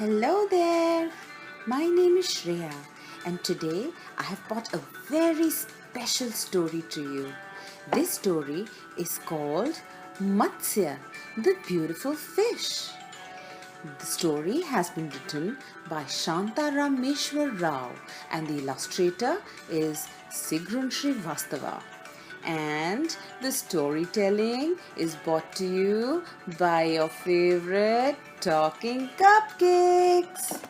Hello there, my name is Shreya and today I have brought a very special story to you. This story is called Matsya, the beautiful fish. The story has been written by Shanta Rameshwar Rao and the illustrator is Sigrun Srivastava. And the storytelling is brought to you by your favorite talking cupcakes.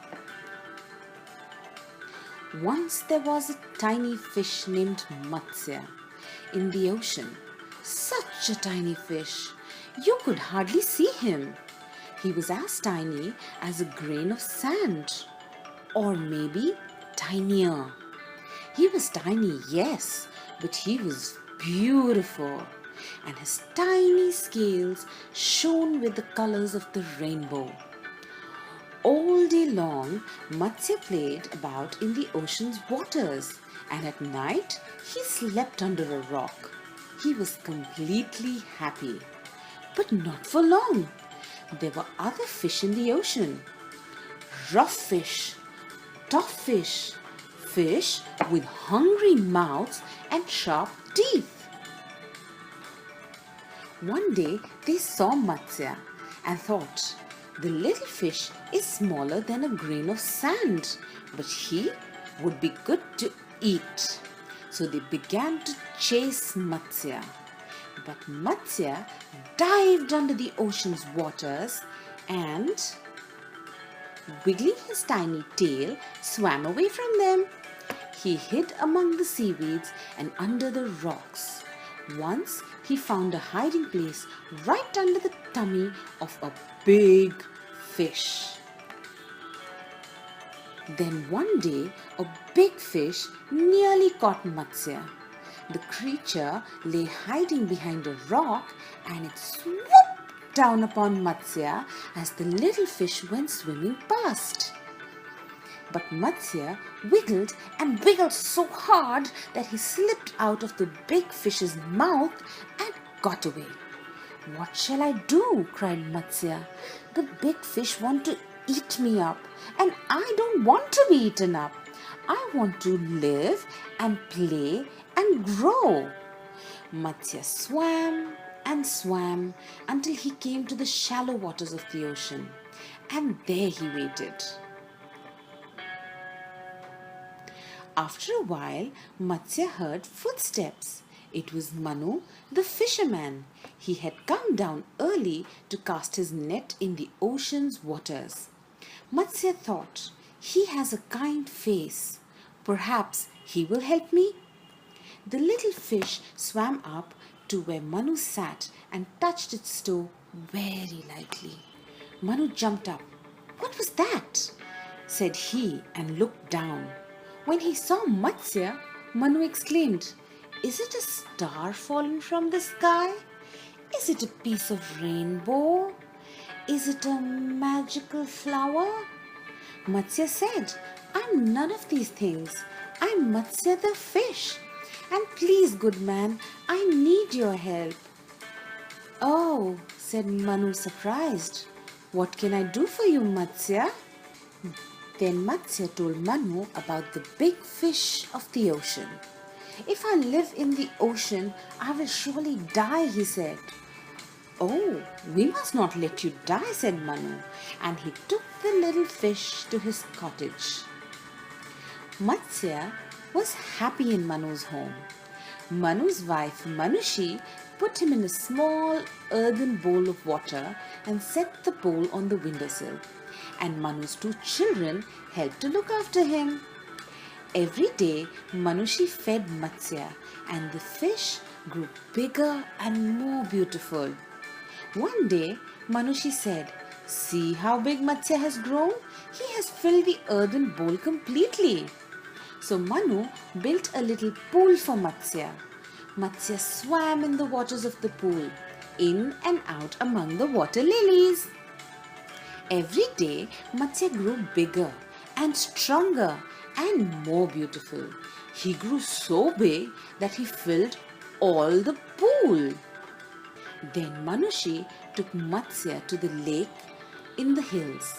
Once there was a tiny fish named Matsya in the ocean. Such a tiny fish, you could hardly see him. He was as tiny as a grain of sand, or maybe tinier. He was tiny, yes, but he was beautiful, and his tiny scales shone with the colors of the rainbow. All day long, Matsya played about in the ocean's waters, and at night he slept under a rock. He was completely happy, but not for long. There were other fish in the ocean. Rough fish, tough fish, fish with hungry mouths and sharp teeth. One day they saw Matsya and thought, the little fish is smaller than a grain of sand, but he would be good to eat. So they began to chase Matsya. But Matsya dived under the ocean's waters and, wiggling his tiny tail, swam away from them. He hid among the seaweeds and under the rocks. Once he found a hiding place right under the tummy of a big fish. Then one day a big fish nearly caught Matsya. The creature lay hiding behind a rock and it swooped down upon Matsya as the little fish went swimming past. But Matsya wiggled and wiggled so hard that he slipped out of the big fish's mouth and got away. What shall I do? Cried Matsya. The big fish want to eat me up and I don't want to be eaten up. I want to live and play and grow. Matsya swam and swam until he came to the shallow waters of the ocean, and there he waited. After a while, Matsya heard footsteps. It was Manu, the fisherman. He had come down early to cast his net in the ocean's waters. Matsya thought, he has a kind face. Perhaps he will help me. The little fish swam up to where Manu sat and touched its toe very lightly. Manu jumped up. What was that? Said he and looked down. When he saw Matsya, Manu exclaimed, is it a star fallen from the sky? Is it a piece of rainbow? Is it a magical flower? Matsya said, I'm none of these things. I'm Matsya the fish. And please, good man, I need your help. Oh, said Manu surprised. What can I do for you, Matsya? Then Matsya told Manu about the big fish of the ocean. If I live in the ocean, I will surely die, he said. Oh, we must not let you die, said Manu, and he took the little fish to his cottage. Matsya was happy in Manu's home. Manu's wife Manushi put him in a small earthen bowl of water and set the bowl on the windowsill. And Manu's two children helped to look after him. Every day Manushi fed Matsya and the fish grew bigger and more beautiful. One day Manushi said, see how big Matsya has grown? He has filled the earthen bowl completely. So Manu built a little pool for Matsya. Matsya swam in the waters of the pool, in and out among the water lilies. Every day Matsya grew bigger and stronger and more beautiful. He grew so big that he filled all the pool. Then Manushi took Matsya to the lake in the hills.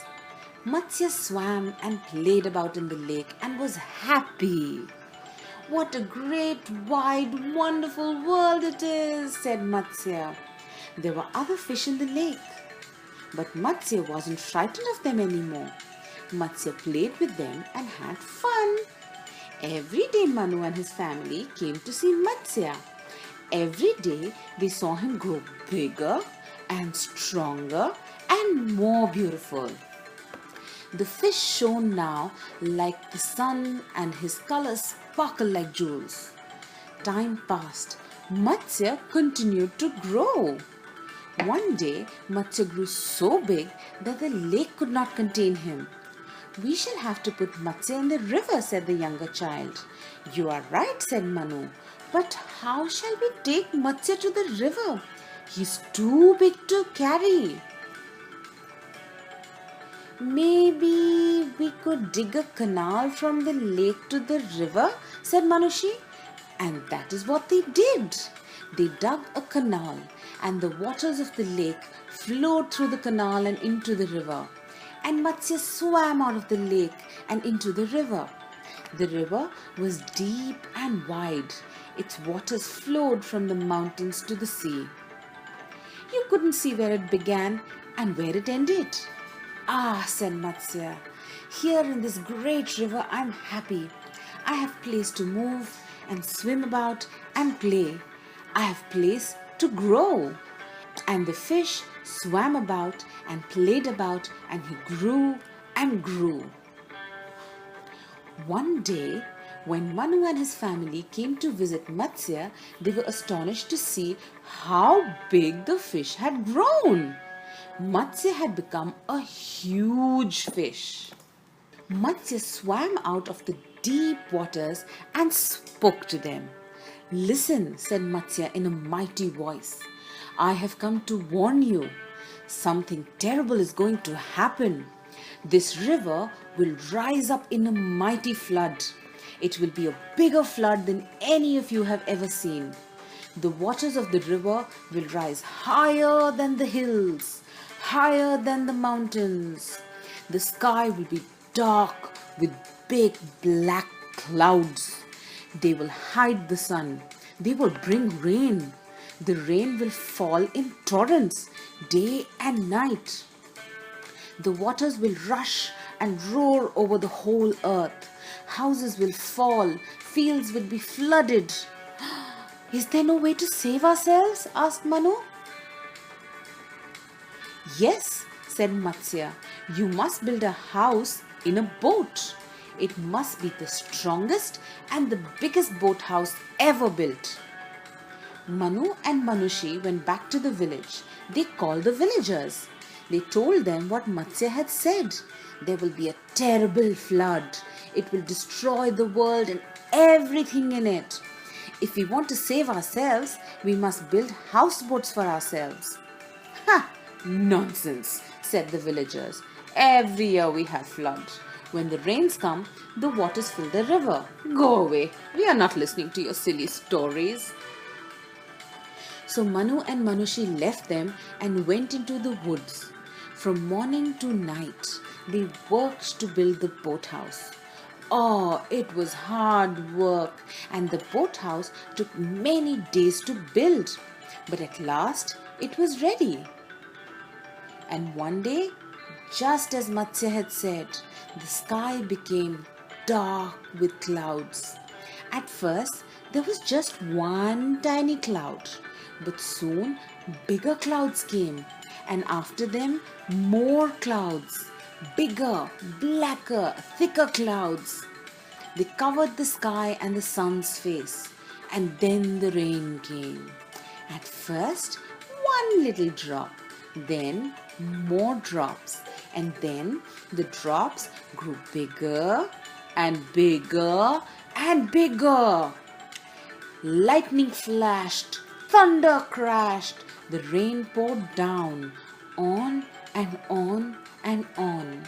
Matsya swam and played about in the lake and was happy. "What a great, wide, wonderful world it is," said Matsya. There were other fish in the lake, but Matsya wasn't frightened of them anymore. Matsya played with them and had fun. Every day Manu and his family came to see Matsya. Every day they saw him grow bigger and stronger and more beautiful. The fish shone now like the sun and his colors sparkled like jewels. Time passed. Matsya continued to grow. One day, Matsya grew so big that the lake could not contain him. "We shall have to put Matsya in the river," said the younger child. "You are right," said Manu. "But how shall we take Matsya to the river? He's too big to carry." "Maybe we could dig a canal from the lake to the river," said Manushi. And that is what they did. They dug a canal, and the waters of the lake flowed through the canal and into the river. And Matsya swam out of the lake and into the river. The river was deep and wide. Its waters flowed from the mountains to the sea. You couldn't see where it began and where it ended. "Ah," said Matsya, "here in this great river I'm happy. I have place to move and swim about and play. I have place to grow." And the fish swam about and played about, and he grew and grew. One day, when Manu and his family came to visit Matsya, they were astonished to see how big the fish had grown. Matsya had become a huge fish. Matsya swam out of the deep waters and spoke to them. "Listen," said Matsya in a mighty voice. "I have come to warn you. Something terrible is going to happen. This river will rise up in a mighty flood. It will be a bigger flood than any of you have ever seen. The waters of the river will rise higher than the hills, higher than the mountains. The sky will be dark with big black clouds. They will hide the sun. They will bring rain. The rain will fall in torrents day and night. The waters will rush and roar over the whole earth. Houses will fall. Fields will be flooded." "Is there no way to save ourselves?" asked Manu. "Yes," said Matsya. "You must build a house in a boat. It must be the strongest and the biggest boathouse ever built." Manu and Manushi went back to the village. They called the villagers. They told them what Matsya had said. There will be a terrible flood. It will destroy the world and everything in it. If we want to save ourselves, we must build houseboats for ourselves. "Ha! Nonsense," said the villagers. "Every year we have flood. When the rains come, the waters fill the river. Go away. We are not listening to your silly stories." So Manu and Manushi left them and went into the woods. From morning to night, they worked to build the boathouse. Oh, it was hard work, and the boathouse took many days to build. But at last, it was ready. And one day, just as Matsya had said, the sky became dark with clouds. At first, there was just one tiny cloud, but soon bigger clouds came, and after them more clouds, bigger, blacker, thicker clouds. They covered the sky and the sun's face, and then the rain came. At first, one little drop, then more drops, and then the drops grew bigger and bigger and bigger. Lightning flashed, thunder crashed, the rain poured down, on and on and on.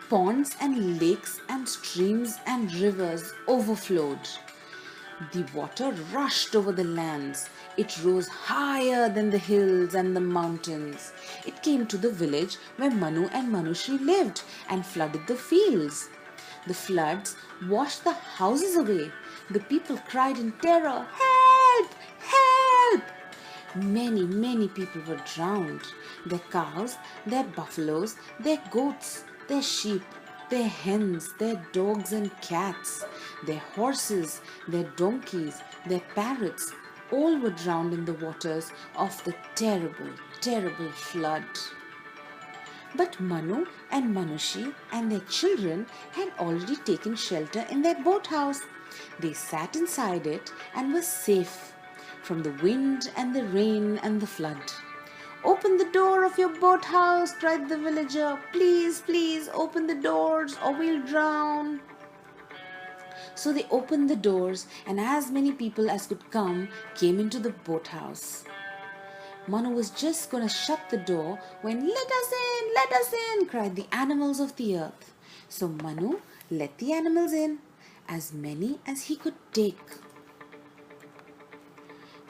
Ponds and lakes and streams and rivers overflowed. The water rushed over the lands. It rose higher than the hills and the mountains. It came to the village where Manu and Manushri lived and flooded the fields. The floods washed the houses away. The people cried in terror, "Help! Help!" Many people were drowned. Their cows, their buffaloes, their goats, their sheep, their hens, their dogs and cats, their horses, their donkeys, their parrots, all were drowned in the waters of the terrible flood. But Manu and Manushi and their children had already taken shelter in their boathouse. They sat inside it and were safe from the wind and the rain and the flood. "Open the door of your boathouse," cried the villager. Please, open the doors or we'll drown." So they opened the doors, and as many people as could come came into the boathouse. Manu was just going to shut the door when, let us in, cried the animals of the earth. So Manu let the animals in, as many as he could take.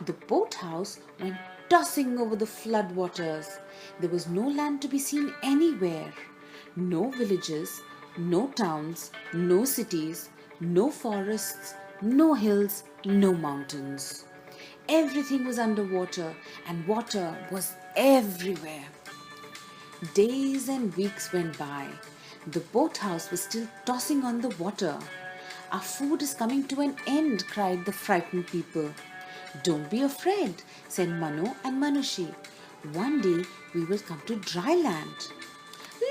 The boathouse went tossing over the flood waters. There was no land to be seen anywhere. No villages, no towns, no cities, no forests, no hills, no mountains. Everything was underwater, and water was everywhere. Days and weeks went by. The boathouse was still tossing on the water. "Our food is coming to an end," cried the frightened people. "Don't be afraid," said Manu and Manushi. "One day we will come to dry land."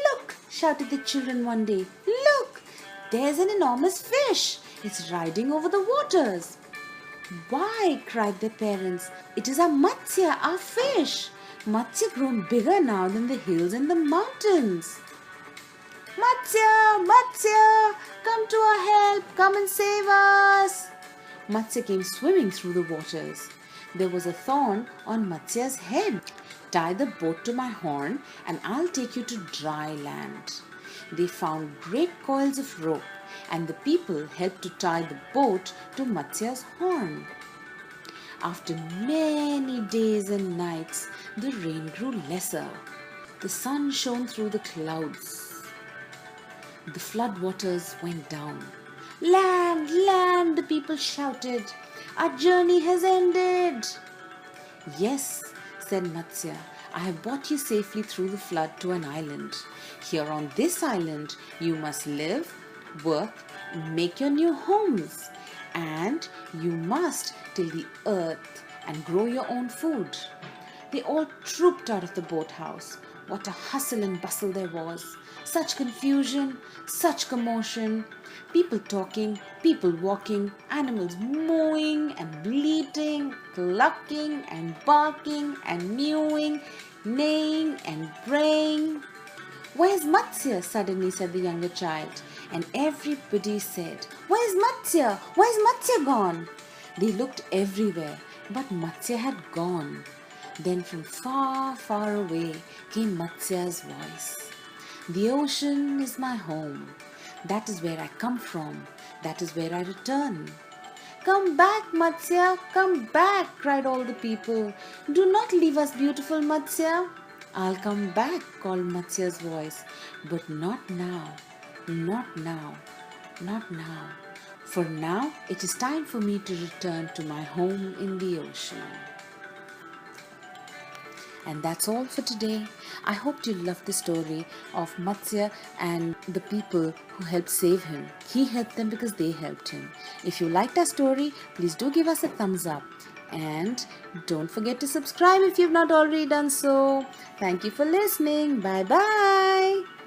"Look," shouted the children one day. "Look, there's an enormous fish. It's riding over the waters." "Why," cried their parents, "it is our Matsya, our fish. Matsya grown bigger now than the hills and the mountains." Matsya, come to our help. Come and save us." Matsya came swimming through the waters. There was a thorn on Matsya's head. "Tie the boat to my horn and I'll take you to dry land." They found great coils of rope, and the people helped to tie the boat to Matsya's horn. After many days and nights, the rain grew lesser. The sun shone through the clouds. The flood waters went down. "Land, land," the people shouted. "Our journey has ended." "Yes," said Matsya, "I have brought you safely through the flood to an island. Here on this island, you must live, work, make your new homes, and you must till the earth and grow your own food." They all trooped out of the boathouse. What a hustle and bustle there was! Such confusion, such commotion. People talking, people walking, animals mooing and bleating, clucking and barking and mewing, neighing and braying. "Where's Matsya?" suddenly said the younger child. And everybody said, "Where's Matsya? Where's Matsya gone?" They looked everywhere, but Matsya had gone. Then from far away came Matsya's voice. "The ocean is my home. That is where I come from. That is where I return." "Come back, Matsya, come back," cried all the people. "Do not leave us, beautiful Matsya." "I'll come back," called Matsya's voice, "but not now, not now, not now. For now, it is time for me to return to my home in the ocean." And that's all for today. I hope you loved the story of Matsya and the people who helped save him. He helped them because they helped him. If you liked our story, please do give us a thumbs up. And don't forget to subscribe if you've not already done so. Thank you for listening. Bye bye.